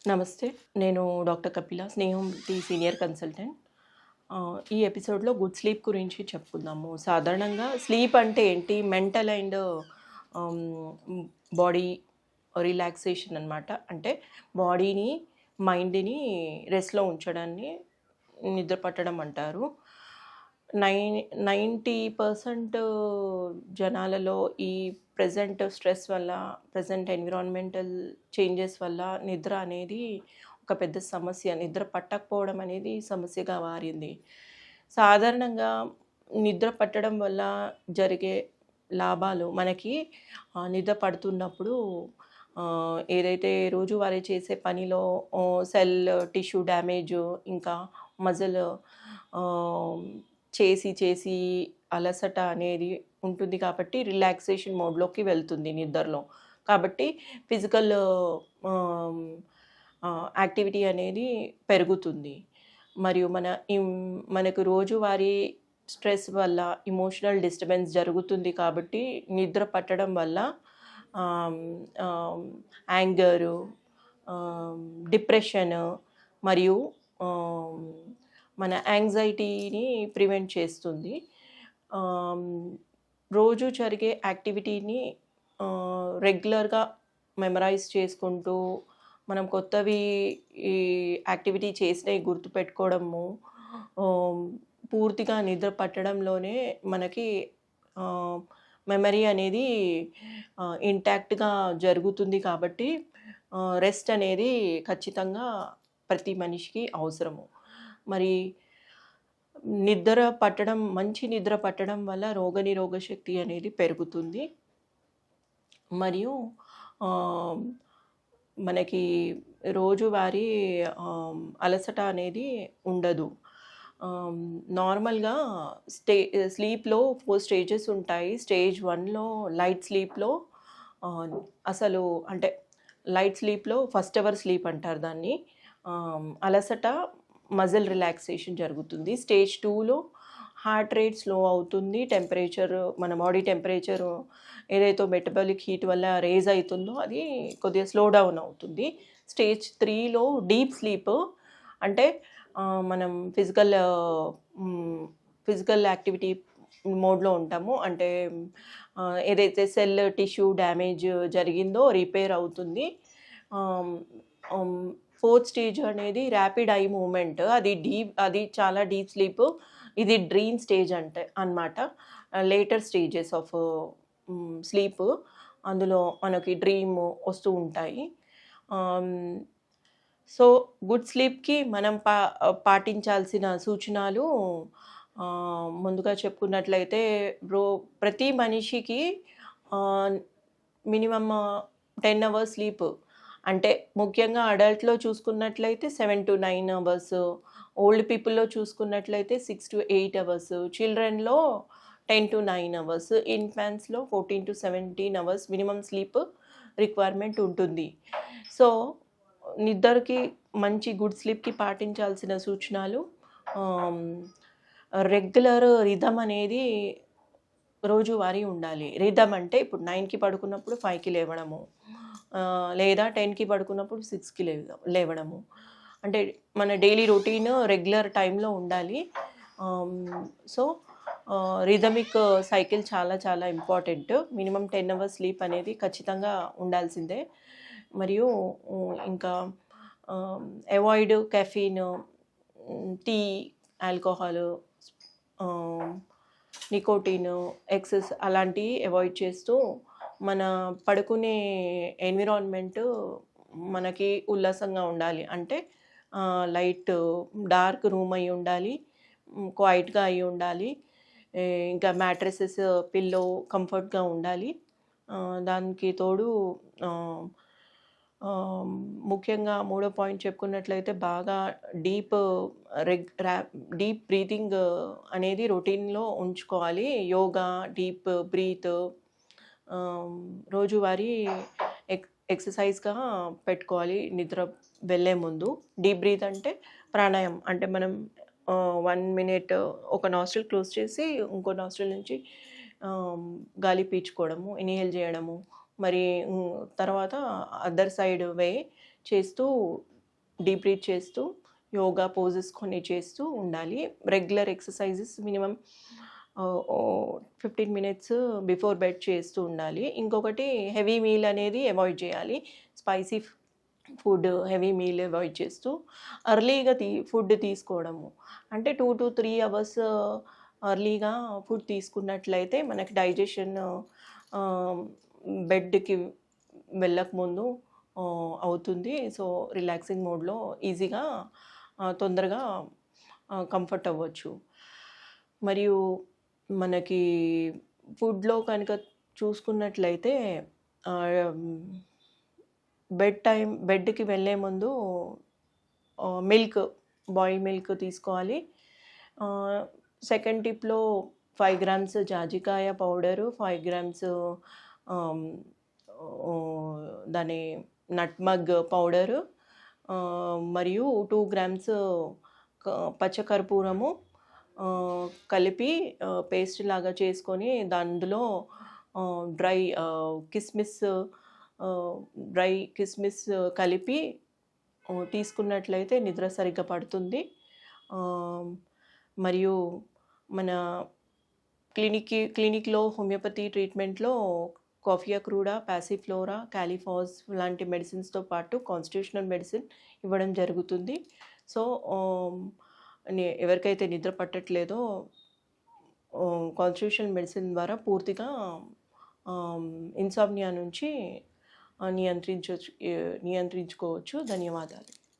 నమస్తే. నేను డాక్టర్ కపిల, స్నేహం ది సీనియర్ కన్సల్టెంట్. ఈ ఎపిసోడ్‌లో గుడ్ స్లీప్ గురించి చెప్పుకుందాము. సాధారణంగా స్లీప్ అంటే ఏంటి? మెంటల్ అండ్ హ్మ్, బాడీ రిలాక్సేషన్ అనమాట. అంటే బాడీని, మైండ్‌ని రెస్ట్‌లో ఉంచడాన్ని నిద్ర పట్టడం అంటారు. నై 90% జనాలలో ఈ ప్రెజెంట్ స్ట్రెస్ వల్ల, ప్రెజెంట్ ఎన్విరాన్మెంటల్ చేంజెస్ వల్ల నిద్ర అనేది ఒక పెద్ద సమస్య. నిద్ర పట్టకపోవడం అనేది సమస్యగా మారింది. సాధారణంగా నిద్ర పట్టడం వల్ల జరిగే లాభాలు మనకి నిద్ర పడుతున్నప్పుడు ఏదైతే రోజువారీ చేసే పనిలో సెల్ టిష్యూ డ్యామేజు, ఇంకా మజిల్ ఆహ్, చేసి అలసట అనేది ఉంటుంది కాబట్టి రిలాక్సేషన్ మోడ్‌లోకి వెళ్తుంది నిద్రలో. కాబట్టి ఫిజికల్ ఆహ్, యాక్టివిటీ అనేది పెరుగుతుంది. మరియు మనకు రోజువారీ స్ట్రెస్ వల్ల ఎమోషనల్ డిస్టర్బెన్స్ జరుగుతుంది కాబట్టి నిద్ర పట్టడం వల్ల ఆహ్, ఆహ్, యాంగరు, ఆహ్, డిప్రెషను మరియు ఆహ్, మన యాంగ్జైటీని ప్రివెంట్ చేస్తుంది. ఆహ్, రోజు జరిగే యాక్టివిటీని రెగ్యులర్‌గా మెమరైజ్ చేసుకుంటూ, మనం కొత్తవి ఈ యాక్టివిటీ చేసినయి గుర్తుపెట్టుకోవడము, ఆహ్, పూర్తిగా నిద్ర పట్టడంలోనే మనకి ఆహ్, మెమరీ అనేది ఇంటాక్ట్‌గా జరుగుతుంది కాబట్టి రెస్ట్ అనేది ఖచ్చితంగా ప్రతి మనిషికి అవసరము. మరి మంచి నిద్ర పట్టడం వల్ల రోగనిరోధక శక్తి అనేది పెరుగుతుంది. మరియు ఆహ్, మనకి రోజువారీ అలసట అనేది ఉండదు. ఆహ్, నార్మల్‌గా స్టే స్లీప్‌లో 4 స్టేజెస్ ఉంటాయి. స్టేజ్ 1లో లైట్ స్లీప్‌లో అసలు అంటే లైట్ స్లీప్‌లో ఫస్ట్ అవర్ స్లీప్ అంటారు దాన్ని. అలసట, మజిల్ రిలాక్సేషన్ జరుగుతుంది. స్టేజ్ 2లో హార్ట్ రేట్ స్లో అవుతుంది. మన బాడీ టెంపరేచరు ఏదైతే మెటబాలిక్ హీట్ వల్ల రైజ్ అయితుందో అది కొద్దిగా స్లో డౌన్ అవుతుంది. స్టేజ్ 3లో డీప్ స్లీప్ అంటే మనం ఫిజికల్ యాక్టివిటీ మోడ్‌లో ఉంటాము. అంటే ఏదైతే సెల్ టిష్యూ డ్యామేజ్ జరిగిందో రిపేర్ అవుతుంది. ఆహ్, హ్మ్. ఫోర్త్ స్టేజ్ అనేది ర్యాపిడ్ ఐ మూవ్‌మెంట్. అది చాలా డీప్ స్లీప్. ఇది డ్రీమ్ స్టేజ్ అన్నమాట. Later stages of sleep. అందులో మనకి డ్రీమ్ వస్తూ ఉంటాయి. ఆహ్, సో, గుడ్ స్లీప్‌కి మనం పాటించాల్సిన సూచనలు ముందుగా చెప్పుకున్నట్లయితే ప్రతి మనిషికి ఆహ్, మినిమమ్ 10 అవర్స్ స్లీప్. అంటే ముఖ్యంగా అడల్ట్‌లో చూసుకున్నట్లయితే 7-9 అవర్స్, ఓల్డ్ పీపుల్‌లో చూసుకున్నట్లయితే 6-8 అవర్స్, చిల్డ్రన్‌లో 10-9 అవర్స్, ఇన్ఫాంట్స్‌లో 14-17 అవర్స్ మినిమమ్ స్లీప్ రిక్వైర్మెంట్ ఉంటుంది. సో, నిద్దరికి మంచి గుడ్ స్లీప్‌కి పాటించాల్సిన సూచనలు ఆహ్, రెగ్యులర్ రిథమ్ అనేది రోజువారీ ఉండాలి. రిథమ్ అంటే ఇప్పుడు 9కి పడుకున్నప్పుడు 5కి లేవడము. లేదా 10కి పడుకున్నప్పుడు 6కి లేవడము. అంటే మన డైలీ రొటీన్ రెగ్యులర్ టైంలో ఉండాలి. ఆహ్, సో, రిథమిక్ సైకిల్ చాలా చాలా ఇంపార్టెంట్. మినిమమ్ 10 అవర్స్ స్లీప్ అనేది ఖచ్చితంగా ఉండాల్సిందే. మరియు ఇంకా అవాయిడ్ కెఫీన్, టీ, ఆల్కహాలు, ఆహ్, నికోటిను, అలాంటివి అవాయిడ్ చేస్తూ మన పడుకునే ఎన్విరాన్మెంటు మనకి ఉల్లాసంగా ఉండాలి. అంటే డార్క్ రూమ్ అయ్యి ఉండాలి. క్వైట్‌గా అయ్యి ఉండాలి. ఇంకా మ్యాట్రెసెస్, పిల్లో కంఫర్ట్‌గా ఉండాలి. దానికి తోడు ఆహ్, ఆహ్, ముఖ్యంగా మూడో పాయింట్ చెప్పుకున్నట్లయితే బాగా డీప్ రెగ్ ర్యా డీప్ బ్రీతింగ్ అనేది రొటీన్‌లో ఉంచుకోవాలి. యోగా, డీప్ బ్రీత్ ఆహ్, రోజువారీ ఎక్సర్సైజ్‌గా పెట్టుకోవాలి నిద్ర వెళ్ళే ముందు. డీప్ బ్రీత్ అంటే ప్రాణాయామం. అంటే మనం 1 మినిట్ ఒక నాస్ట్రిల్ క్లోజ్ చేసి ఇంకో నాస్ట్రిల్ నుంచి ఆహ్, గాలి పీల్చుకోవడము, ఇన్‌హేల్ చేయడము. మరి తర్వాత అదర్ సైడ్ చేస్తూ డీప్ బ్రీత్ చేస్తూ యోగా పోజెస్ కొన్ని చేస్తూ ఉండాలి. Regular exercises minimum 15 minutes before bed చేస్తూ ఉండాలి. ఇంకొకటి హెవీ మీల్ అనేది అవాయిడ్ చేయాలి. Spicy food, heavy meal avoid చేస్తూ ఎర్లీగా ఫుడ్ తీసుకోవడము. అంటే 2-3 అవర్స్ ఎర్లీగా ఫుడ్ తీసుకున్నట్లయితే మనకి డైజెషన్ బెడ్‌కి వెళ్ళకముందు అవుతుంది. సో, రిలాక్సింగ్ మోడ్‌లో ఈజీగా తొందరగా కంఫర్ట్ అవ్వచ్చు. మరియు మనకి ఫుడ్‌లో కనుక చూసుకున్నట్లయితే బెడ్‌కి వెళ్ళే ముందు మిల్క్, బాయిల్డ్ మిల్క్ తీసుకోవాలి. సెకండ్ టిప్‌లో 5 గ్రామ్స్ జాజికాయ పౌడరు, 5 గ్రామ్స్ దాని నట్మగ్ పౌడరు, మరియు 2 గ్రామ్స్ పచ్చకర్పూరము కలిపి పేస్ట్ లాగా చేసుకొని అందులో డ్రై కిస్మిస్ కలిపి తీసుకున్నట్లయితే నిద్ర సరిగ్గా పడుతుంది. మరియు మన క్లినిక్‌లో హోమియోపతి ట్రీట్మెంట్లో కాఫియా క్రూడా, పాసిఫ్లోరా, కాలిఫాస్ లాంటి మెడిసిన్స్‌తో పాటు కాన్స్టిట్యూషనల్ మెడిసిన్ ఇవ్వడం జరుగుతుంది. సో, ఎవరికైతే నిద్ర పట్టట్లేదో కాన్స్టిట్యూషనల్ మెడిసిన్ ద్వారా పూర్తిగా ఇన్సామ్నియా నుంచి నియంత్రించుకోవచ్చు. ధన్యవాదాలు.